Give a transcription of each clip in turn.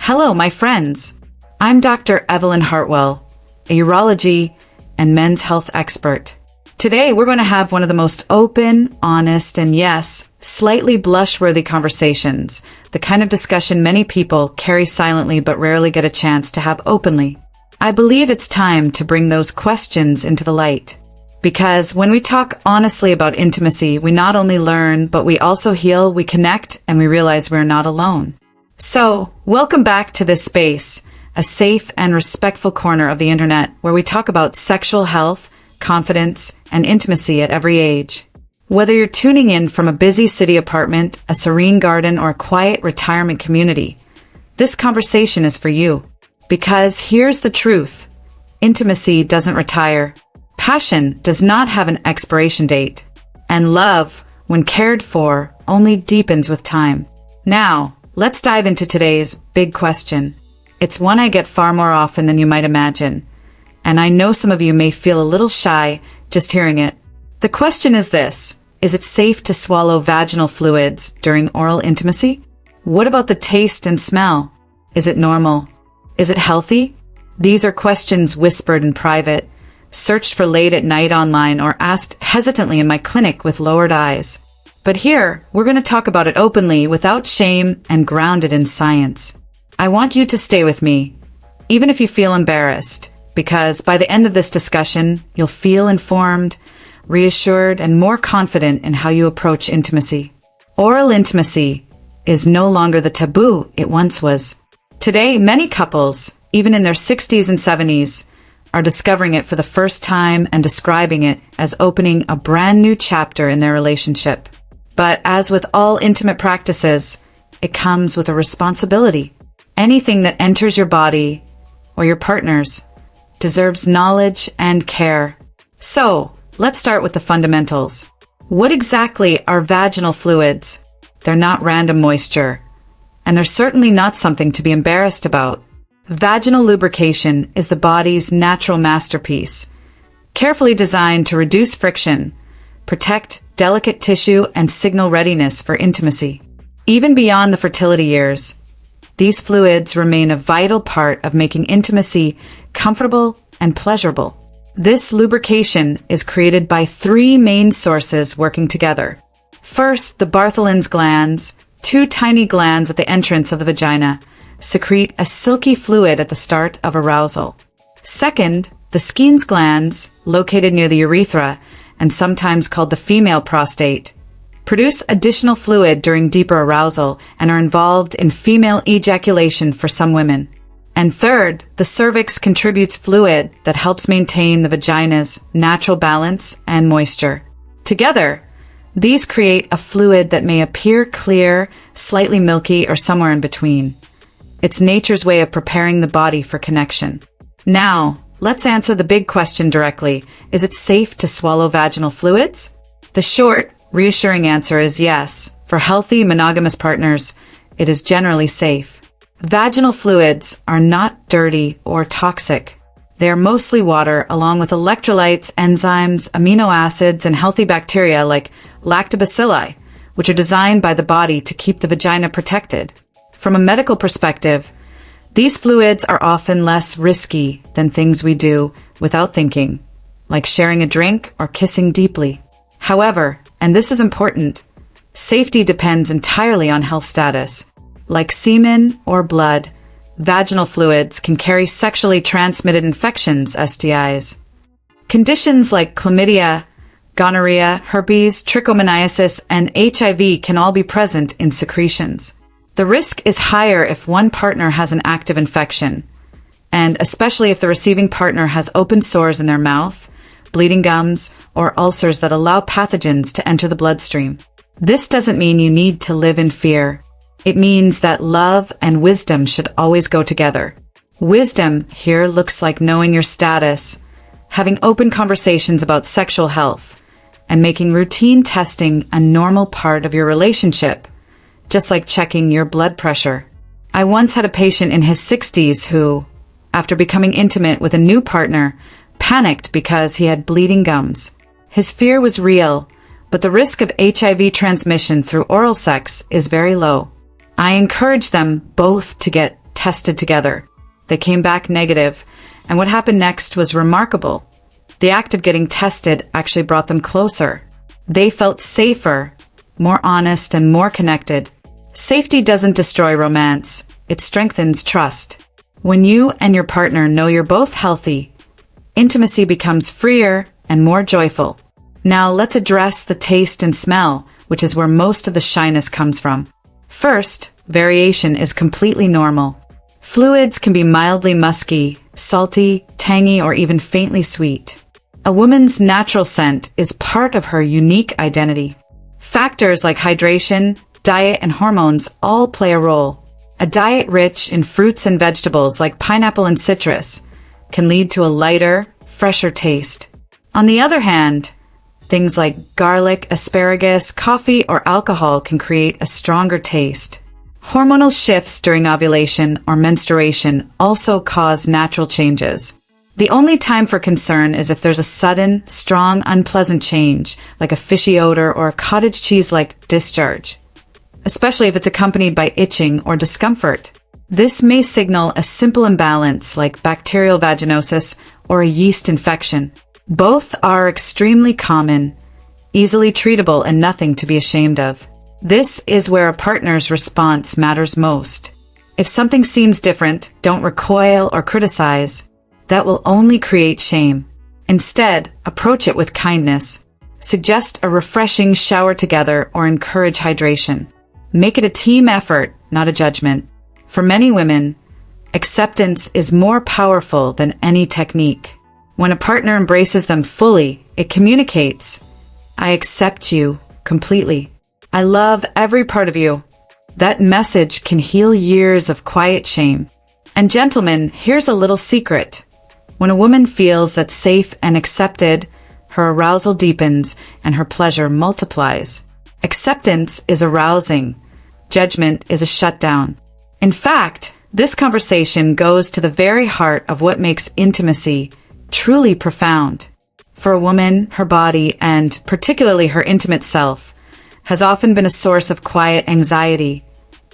Hello, my friends. I'm Dr. Evelyn Hartwell, a urology and men's health expert. Today, we're going to have one of the most open, honest, and yes, slightly blush-worthy conversations, the kind of discussion many people carry silently but rarely get a chance to have openly. I believe it's time to bring those questions into the light. Because when we talk honestly about intimacy, we not only learn, but we also heal, we connect, and we realize we're not alone. So, welcome back to this space, a safe and respectful corner of the internet where we talk about sexual health, confidence, and intimacy at every age. Whether you're tuning in from a busy city apartment, a serene garden, or a quiet retirement community, this conversation is for you. Because here's the truth. Intimacy doesn't retire. Passion does not have an expiration date. And love, when cared for, only deepens with time. Now, let's dive into today's big question. It's one I get far more often than you might imagine. And I know some of you may feel a little shy just hearing it. The question is this: is it safe to swallow vaginal fluids during oral intimacy? What about the taste and smell? Is it normal? Is it healthy? These are questions whispered in private, searched for late at night online, or asked hesitantly in my clinic with lowered eyes. But here, we're going to talk about it openly, without shame, and grounded in science. I want you to stay with me, even if you feel embarrassed, because by the end of this discussion, you'll feel informed, reassured, and more confident in how you approach intimacy. Oral intimacy is no longer the taboo it once was. Today, many couples, even in their 60s and 70s, are discovering it for the first time and describing it as opening a brand new chapter in their relationship. But as with all intimate practices, it comes with a responsibility. Anything that enters your body or your partner's deserves knowledge and care. So, let's start with the fundamentals. What exactly are vaginal fluids? They're not random moisture, and they're certainly not something to be embarrassed about. Vaginal lubrication is the body's natural masterpiece, carefully designed to reduce friction, protect delicate tissue, and signal readiness for intimacy. Even beyond the fertility years, these fluids remain a vital part of making intimacy comfortable and pleasurable. This lubrication is created by three main sources working together. First, the Bartholin's glands, two tiny glands at the entrance of the vagina, secrete a silky fluid at the start of arousal. Second, the Skene's glands, located near the urethra and sometimes called the female prostate, produce additional fluid during deeper arousal and are involved in female ejaculation for some women. And third, the cervix contributes fluid that helps maintain the vagina's natural balance and moisture. Together, these create a fluid that may appear clear, slightly milky, or somewhere in between. It's nature's way of preparing the body for connection. Now, let's answer the big question directly. Is it safe to swallow vaginal fluids? The short, reassuring answer is yes. For healthy, monogamous partners, it is generally safe. Vaginal fluids are not dirty or toxic. They are mostly water, along with electrolytes, enzymes, amino acids, and healthy bacteria like lactobacilli, which are designed by the body to keep the vagina protected. From a medical perspective, these fluids are often less risky than things we do without thinking, like sharing a drink or kissing deeply. However, and this is important, safety depends entirely on health status. Like semen or blood, vaginal fluids can carry sexually transmitted infections, STIs. Conditions like chlamydia, gonorrhea, herpes, trichomoniasis, and HIV can all be present in secretions. The risk is higher if one partner has an active infection, and especially if the receiving partner has open sores in their mouth, bleeding gums, or ulcers that allow pathogens to enter the bloodstream. This doesn't mean you need to live in fear. It means that love and wisdom should always go together. Wisdom here looks like knowing your status, having open conversations about sexual health, and making routine testing a normal part of your relationship, just like checking your blood pressure. I once had a patient in his 60s who, after becoming intimate with a new partner, panicked because he had bleeding gums. His fear was real, but the risk of HIV transmission through oral sex is very low. I encourage them both to get tested together. They came back negative, and what happened next was remarkable. The act of getting tested actually brought them closer. They felt safer, more honest, and more connected. Safety doesn't destroy romance, it strengthens trust. When you and your partner know you're both healthy, intimacy becomes freer and more joyful. Now let's address the taste and smell, which is where most of the shyness comes from. First, variation is completely normal. Fluids can be mildly musky, salty, tangy, or even faintly sweet. A woman's natural scent is part of her unique identity. Factors like hydration, diet, and hormones all play a role. A diet rich in fruits and vegetables like pineapple and citrus can lead to a lighter, fresher taste. On the other hand, things like garlic, asparagus, coffee, or alcohol can create a stronger taste. Hormonal shifts during ovulation or menstruation also cause natural changes. The only time for concern is if there's a sudden, strong, unpleasant change, like a fishy odor or a cottage cheese-like discharge, especially if it's accompanied by itching or discomfort. This may signal a simple imbalance like bacterial vaginosis or a yeast infection. Both are extremely common, easily treatable, and nothing to be ashamed of. This is where a partner's response matters most. If something seems different, don't recoil or criticize. That will only create shame. Instead, approach it with kindness. Suggest a refreshing shower together or encourage hydration. Make it a team effort, not a judgment. For many women, acceptance is more powerful than any technique. When a partner embraces them fully, it communicates, "I accept you completely. I love every part of you." That message can heal years of quiet shame. And gentlemen, here's a little secret. When a woman feels that's safe and accepted, her arousal deepens and her pleasure multiplies. Acceptance is arousing. Judgment is a shutdown. In fact, this conversation goes to the very heart of what makes intimacy truly profound. For a woman, her body, and particularly her intimate self, has often been a source of quiet anxiety,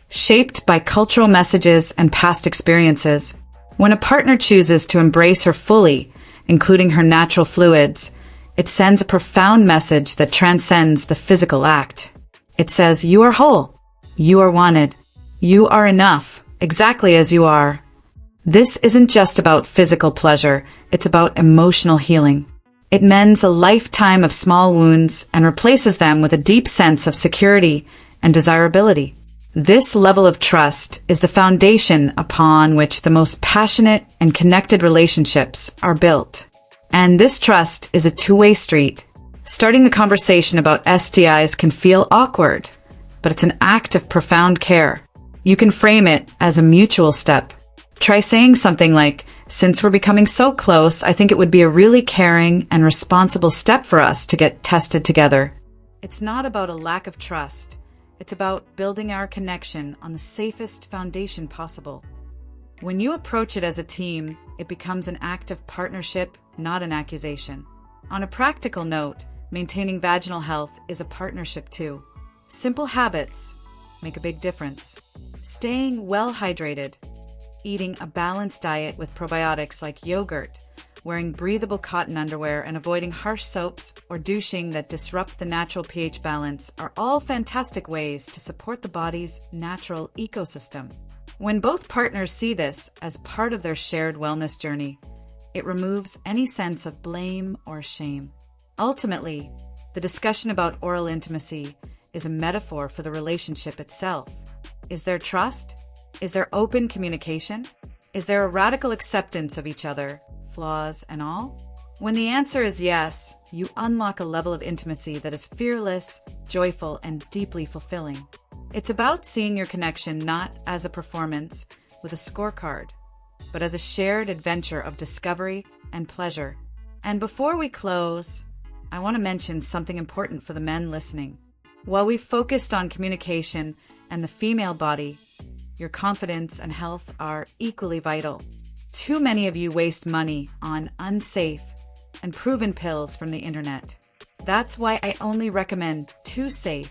shaped by cultural messages and past experiences. When a partner chooses to embrace her fully, including her natural fluids, it sends a profound message that transcends the physical act. It says, "You are whole. You are wanted. You are enough, exactly as you are." This isn't just about physical pleasure, it's about emotional healing. It mends a lifetime of small wounds and replaces them with a deep sense of security and desirability. This level of trust is the foundation upon which the most passionate and connected relationships are built. And this trust is a two-way street. Starting a conversation about STIs can feel awkward, but it's an act of profound care. You can frame it as a mutual step. Try saying something like, "Since we're becoming so close, I think it would be a really caring and responsible step for us to get tested together." It's not about a lack of trust. It's about building our connection on the safest foundation possible. When you approach it as a team, it becomes an act of partnership, not an accusation. On a practical note, maintaining vaginal health is a partnership too. Simple habits make a big difference. Staying well hydrated, eating a balanced diet with probiotics like yogurt, wearing breathable cotton underwear, and avoiding harsh soaps or douching that disrupt the natural pH balance are all fantastic ways to support the body's natural ecosystem. When both partners see this as part of their shared wellness journey, it removes any sense of blame or shame. Ultimately, the discussion about oral intimacy is a metaphor for the relationship itself. Is there trust? Is there open communication? Is there a radical acceptance of each other, flaws and all? When the answer is yes, you unlock a level of intimacy that is fearless, joyful, and deeply fulfilling. It's about seeing your connection not as a performance with a scorecard, but as a shared adventure of discovery and pleasure. And before we close, I want to mention something important for the men listening. While we've focused on communication and the female body, your confidence and health are equally vital. Too many of you waste money on unsafe and proven pills from the internet. That's why I only recommend 2 safe,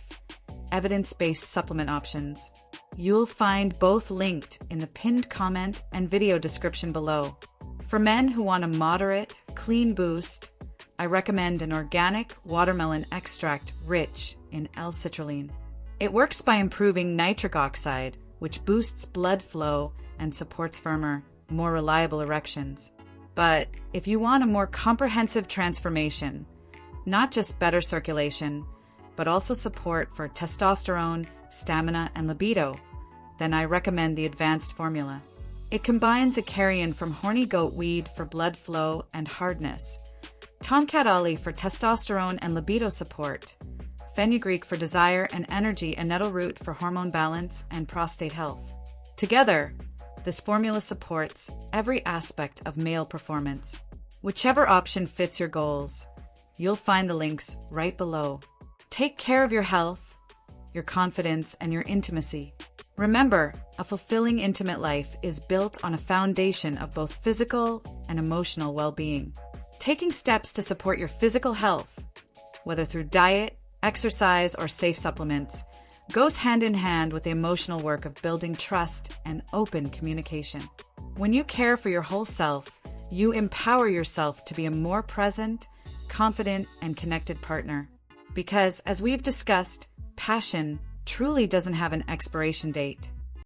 evidence-based supplement options. You'll find both linked in the pinned comment and video description below. For men who want a moderate, clean boost, I recommend an organic watermelon extract rich in L-citrulline. It works by improving nitric oxide, which boosts blood flow and supports firmer, more reliable erections. But if you want a more comprehensive transformation, not just better circulation, but also support for testosterone, stamina, and libido, then I recommend the advanced formula. It combines a carrion from horny goat weed for blood flow and hardness, tomcat ollie for testosterone and libido support, fenugreek for desire and energy, and nettle root for hormone balance and prostate health. Together, this formula supports every aspect of male performance. Whichever option fits your goals, you'll find the links right below. Take care of your health, your confidence, and your intimacy. Remember, a fulfilling intimate life is built on a foundation of both physical and emotional well-being. Taking steps to support your physical health, whether through diet, exercise, or safe supplements, goes hand in hand with the emotional work of building trust and open communication. When you care for your whole self, you empower yourself to be a more present, confident, and connected partner. Because, as we've discussed, passion truly doesn't have an expiration date.